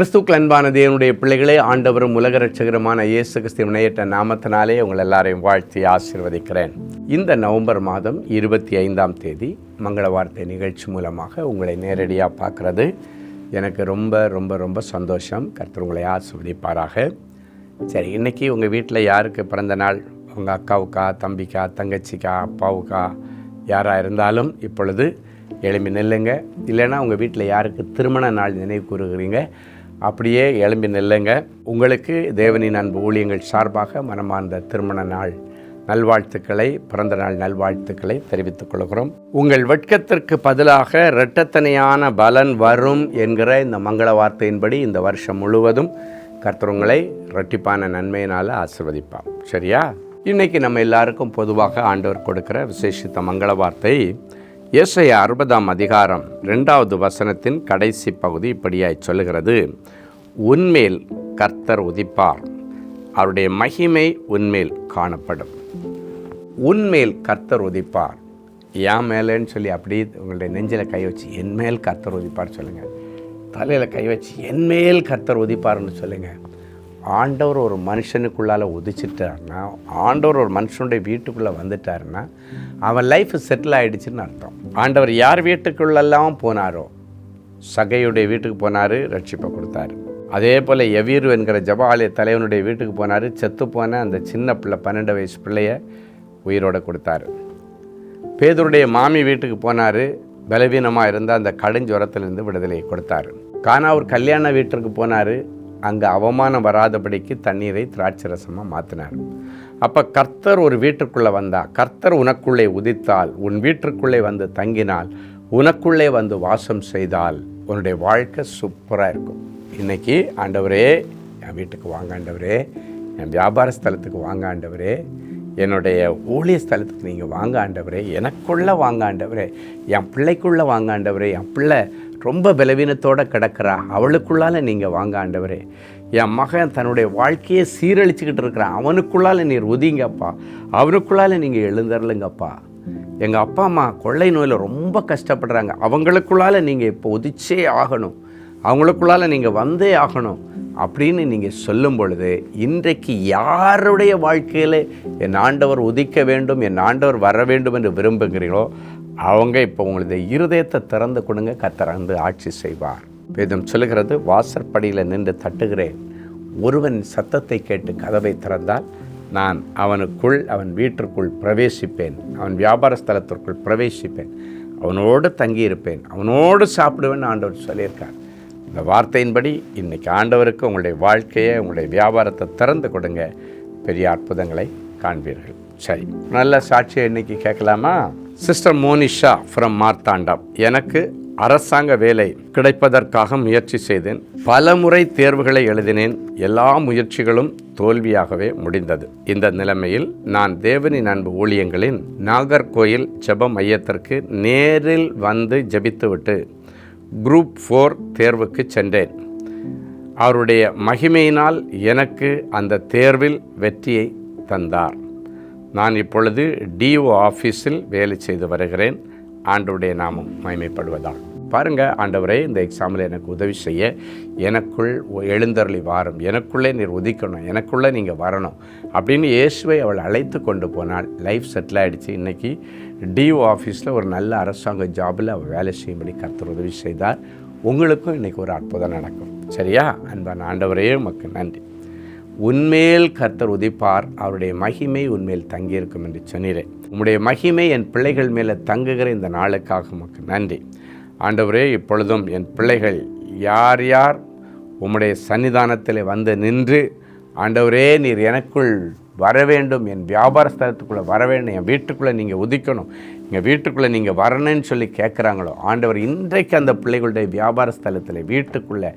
கிறிஸ்துக்கள் அன்பான தேவனுடைய பிள்ளைகளே, ஆண்டவரும் உலக இரட்சகருமான இயேசு கிறிஸ்துவின் இணையற்ற நாமத்தினாலே உங்கள் எல்லாரையும் வாழ்த்தி ஆசீர்வதிக்கிறேன். இந்த நவம்பர் மாதம் 25ஆம் தேதி மங்கள வார்த்தை நிகழ்ச்சி மூலமாக உங்களை நேரடியாக பார்க்குறது எனக்கு ரொம்ப ரொம்ப ரொம்ப சந்தோஷம். கர்த்தர் உங்களை ஆசீர்வதிப்பாராக. சரி, இன்றைக்கி உங்கள் வீட்டில் யாருக்கு பிறந்த நாள், உங்கள் அக்காவுக்கா, தம்பிக்கா, தங்கச்சிக்கா, அப்பாவுக்கா, யாராக இருந்தாலும் இப்பொழுது எழும்பி நில்லுங்க. இல்லைன்னா உங்கள் வீட்டில் யாருக்கு திருமண நாள் நினைவு கூறுகிறீங்க, அப்படியே எழும்பி நில்லுங்க. உங்களுக்கு தேவனின் அன்பு ஊழியங்கள் சார்பாக மனமார்ந்த திருமண நாள் நல்வாழ்த்துக்களை, பிறந்த நாள் நல்வாழ்த்துக்களை தெரிவித்துக் கொள்கிறோம். உங்கள் வெட்கத்திற்கு பதிலாக இரட்டத்தனையான பலன் வரும் என்கிற இந்த மங்கள வார்த்தையின்படி இந்த வருஷம் முழுவதும் கர்த்தர் உங்களை இரட்டிப்பான நன்மையினால் ஆசீர்வதிப்பார். சரியா? இன்றைக்கி நம்ம எல்லாருக்கும் பொதுவாக ஆண்டவர் கொடுக்கிற விசேஷித்த மங்கள வார்த்தை ஏசாயா 60ஆம் அதிகாரம் 2வது வசனத்தின் கடைசி பகுதி இப்படியாய் சொல்லுகிறது: உன்மேல் கர்த்தர் உதிப்பார், அவருடைய மகிமை உன்மேல் காணப்படும். உன்மேல் கர்த்தர் உதிப்பார். ஏன் மேலேன்னு சொல்லி அப்படி உங்களுடைய நெஞ்சில் கை வச்சு என்மேல் கர்த்தர் உதிப்பார் சொல்லுங்கள். தலையில் கை வச்சு என்மேல் கர்த்தர் உதிப்பார்னு சொல்லுங்கள். ஆண்டவர் ஒரு மனுஷனுக்குள்ளால் உதிச்சிட்டாருன்னா, ஆண்டவர் ஒரு மனுஷனுடைய வீட்டுக்குள்ளே வந்துட்டாருன்னா அவன் லைஃப் செட்டில் ஆகிடுச்சின்னு அர்த்தம். ஆண்டவர் யார் வீட்டுக்குள்ளெல்லாம் போனாரோ, சகையுடைய வீட்டுக்கு போனார், ரட்சிப்பை கொடுத்தாரு. அதே போல் எவீரு என்கிற ஜெப ஆலய தலைவனுடைய வீட்டுக்கு போனார், செத்து போன அந்த சின்ன பிள்ளை 12 வயசு பிள்ளைய உயிரோடு கொடுத்தாரு. பேதுருடைய மாமி வீட்டுக்கு போனார், பலவீனமாக இருந்த அந்த கடுஞ்சுரத்திலிருந்து விடுதலையை கொடுத்தார். கானாவூர் கல்யாண வீட்டிற்கு போனார், அங்கே அவமானம் வராதபடிக்கு தண்ணீரை திராட்சை ரசமாக மாற்றினார். அப்போ கர்த்தர் ஒரு வீட்டுக்குள்ளே வந்தால், கர்த்தர் உனக்குள்ளே உதித்தால், உன் வீட்டுக்குள்ளே வந்து தங்கினால், உனக்குள்ளே வந்து வாசம் செய்தால் உன்னுடைய வாழ்க்கை சூப்பராக இருக்கும். இன்றைக்கி ஆண்டவரே என் வீட்டுக்கு வாங்க, ஆண்டவரே என் வியாபார ஸ்தலத்துக்கு வாங்க, ஆண்டவரே என்னுடைய ஊழிய ஸ்தலத்துக்கு நீங்கள் வாங்க, ஆண்டவரே எனக்குள்ளே வாங்க, ஆண்டவரே என் பிள்ளைக்குள்ளே வாங்க, ஆண்டவரே என் பிள்ளை ரொம்ப பலவீனத்தோடு கிடக்கிறா, அவளுக்குள்ளால் நீங்கள் வாங்க, ஆண்டவரே என் மகன் தன்னுடைய வாழ்க்கையை சீரழிச்சுக்கிட்டு இருக்கிறான், அவனுக்குள்ளால் நீர் உதிங்கப்பா, அவனுக்குள்ளால் நீங்கள் எழுந்தருளுங்கப்பா. எங்கள் அப்பா அம்மா கொள்ளை நோயில் ரொம்ப கஷ்டப்படுறாங்க, அவங்களுக்குள்ளால் நீங்கள் இப்போ உதிச்சே ஆகணும், அவங்களுக்குள்ளால் நீங்கள் வந்தே ஆகணும் அப்படின்னு நீங்கள் சொல்லும் பொழுது, இன்றைக்கு யாருடைய வேலையில் என் ஆண்டவர் உதிக்க வேண்டும், என் ஆண்டவர் வர வேண்டும் என்று விரும்புகிறீர்களோ அவங்க இப்போ உங்களது இருதயத்தை திறந்து கொடுங்க, கர்த்தர் வந்து ஆட்சி செய்வார். வேதம் சொல்லுகிறது, வாசற்படியில் நின்று தட்டுகிறேன், ஒருவன் சத்தத்தை கேட்டு கதவை திறந்தால் நான் அவனுக்குள், அவன் வீட்டிற்குள் பிரவேசிப்பேன், அவன் வியாபார ஸ்தலத்திற்குள் பிரவேசிப்பேன், அவனோடு தங்கியிருப்பேன், அவனோடு சாப்பிடுவேன் ஆண்டவர் சொல்லியிருக்கார். இந்த வார்த்தையின்படி இன்றைக்கி ஆண்டவருக்கு உங்களுடைய வாழ்க்கையை, உங்களுடைய வியாபாரத்தை திறந்து கொடுங்க, பெரிய அற்புதங்களை காண்பீர்கள். சரி, நல்ல சாட்சியை இன்றைக்கி கேட்கலாமா? Sister Monisha from Marthandam. எனக்கு அரசாங்க வேலை கிடைப்பதற்காக முயற்சி செய்தேன். பல முறை தேர்வுகளை எழுதினேன். எல்லா முயற்சிகளும் தோல்வியாகவே முடிந்தது. இந்த நிலைமையில் நான் தேவனின் அன்பு ஊழியங்களின் நாகர்கோயில் ஜெப மையத்திற்கு நேரில் வந்து ஜெபித்துவிட்டு குரூப் 4 தேர்வுக்கு சென்றேன். அவருடைய மகிமையினால் எனக்கு அந்த தேர்வில் வெற்றியை தந்தார். நான் இப்பொழுது டிஓ ஆஃபீஸில் வேலை செய்து வருகிறேன். ஆண்டவருடைய நாமம் மகிமைப்படுவதாக. பாருங்கள், ஆண்டவரே இந்த எக்ஸாமில் எனக்கு உதவி செய்ய எனக்குள் எழுந்தருளி வாரும், எனக்குள்ளே நீர் உதிக்கணும், எனக்குள்ளே நீங்கள் வரணும் அப்படின்னு இயேசுவை அவள் அழைத்து கொண்டு போனால் லைஃப் செட்டில் ஆகிடுச்சு. இன்றைக்கி டிஓ ஆஃபீஸில் ஒரு நல்ல அரசாங்க ஜாபில் அவள் வேலை செய்யும்படி கர்த்தர் உதவி செய்தார். உங்களுக்கும் இன்றைக்கி ஒரு அற்புதம் நடக்கும். சரியா? அன்பான ஆண்டவரே உமக்கு நன்றி. உன்மேல் கர்த்தர் உதிப்பார், அவருடைய மகிமை உன்மேல் தங்கியிருக்கும் என்று சொன்னீரே. உம்முடைய மகிமை என் பிள்ளைகள் மேலே தங்குகிற இந்த நாளுக்காக உமக்கு நன்றி. ஆண்டவரே, இப்பொழுதும் என் பிள்ளைகள் யார் யார் உம்முடைய சன்னிதானத்தில் வந்து நின்று, ஆண்டவரே நீர் எனக்குள் வர வேண்டும், என் வியாபார ஸ்தலத்துக்குள்ளே வர வேண்டும், என் வீட்டுக்குள்ளே நீங்கள் உதிக்கணும், எங்கள் வீட்டுக்குள்ளே நீங்கள் வரணும்னு சொல்லி கேட்குறாங்களோ, ஆண்டவர் இன்றைக்கு அந்த பிள்ளைகளுடைய வியாபார ஸ்தலத்தில், வீட்டுக்குள்ளே,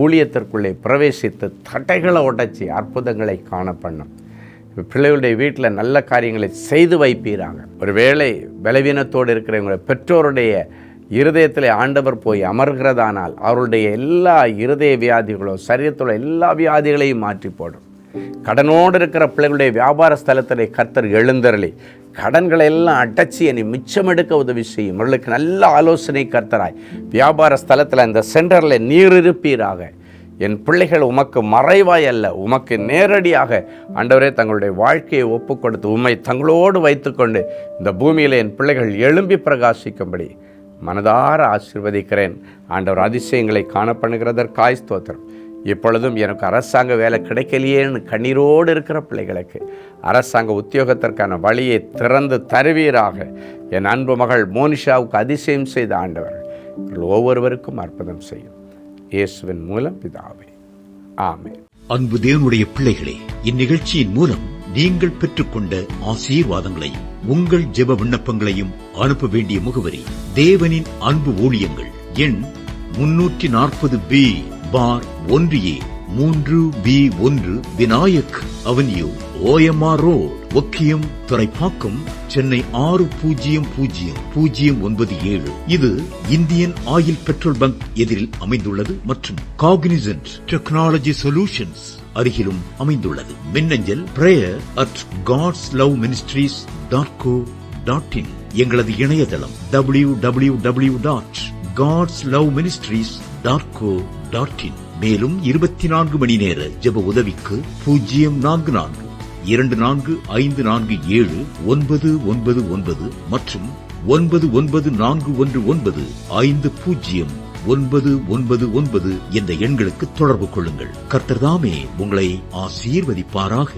ஊழியத்திற்குள்ளே பிரவேசித்து தடைகளை உடைச்சி அற்புதங்களை காணப்பண்ணும். பிள்ளைகளுடைய வீட்டில் நல்ல காரியங்களை செய்து வைப்பீராங்க. ஒருவேளை பலவீனத்தோடு இருக்கிறவங்க பெற்றோருடைய இருதயத்தில் ஆண்டவர் போய் அமர்கிறதானால் அவருடைய எல்லா இருதய வியாதிகளோ, சரீரத்தில் எல்லா வியாதிகளையும் மாற்றி போடும். கடனோடு இருக்கிற பிள்ளைகளுடைய வியாபார ஸ்தலத்தில் கர்த்தர் எழுந்தருளி கடன்களை எல்லாம் அடைச்சி என்னை மிச்சம் எடுக்க உதவி செய்யும். அவர்களுக்கு நல்ல ஆலோசனை கர்த்தராய் வியாபார ஸ்தலத்தில் அந்த சென்டரில் நீர் இருப்பீராக. என் பிள்ளைகள் உமக்கு மறைவாய் அல்ல, உமக்கு நேரடியாக ஆண்டவரே தங்களுடைய வாழ்க்கையை ஒப்பு கொடுத்து உம்மை தங்களோடு வைத்துக்கொண்டு இந்த பூமியில் என் பிள்ளைகள் எழும்பி பிரகாசிக்கும்படி மனதார ஆசீர்வதிக்கிறேன். ஆண்டவர் அதிசயங்களை காணப்படுகிறதற்காய் ஸ்தோத்திரம். இப்பொழுதும் எனக்கு அரசாங்க வேலை கிடைக்கலையேன்னு கண்ணீரோடு இருக்கிற பிள்ளைகளுக்கு அரசாங்க உத்தியோகத்திற்கான வழியை திறந்து தருவீராக. என் அன்பு மகள் மோனிஷாவுக்கு அதிசயம் செய்த ஆண்டவர் ஒவ்வொருவருக்கும் அற்புதம் செய்யும். இயேசுவின் மூலம் பிதாவே, ஆமென். அன்பு தேவனுடைய பிள்ளைகளே, இந்நிகழ்ச்சியின் மூலம் நீங்கள் பெற்றுக்கொண்ட ஆசீர்வாதங்களை உங்கள் ஜெப விண்ணப்பங்களையும் அனுப்ப வேண்டிய முகவரி தேவனின் அன்பு ஊழியங்கள், எண் 340B பார் 1A 3B1 Vinayak avenue, OMR road, Okkiyam, Thoraipakkam, Chennai 600097. இது இந்தியன் ஆயில் பெட்ரோல் பங்க் எதிரில் அமைந்துள்ளது மற்றும் காக்னிசன்ட் டெக்னாலஜி சொல்யூஷன்ஸ் அருகிலும் அமைந்துள்ளது. மின்னஞ்சல் prayer@godsloveministries.co.in. எங்களது இணையதளம் www.godsloveministries.co.in. மேலும் 24 மணி நேர ஜெப உதவிக்கு 04454547999 மற்றும் 9941150999 என்ற எண்களுக்கு தொடர்பு கொள்ளுங்கள். கர்த்தர் தாமே உங்களை ஆசீர்வதிப்பாராக.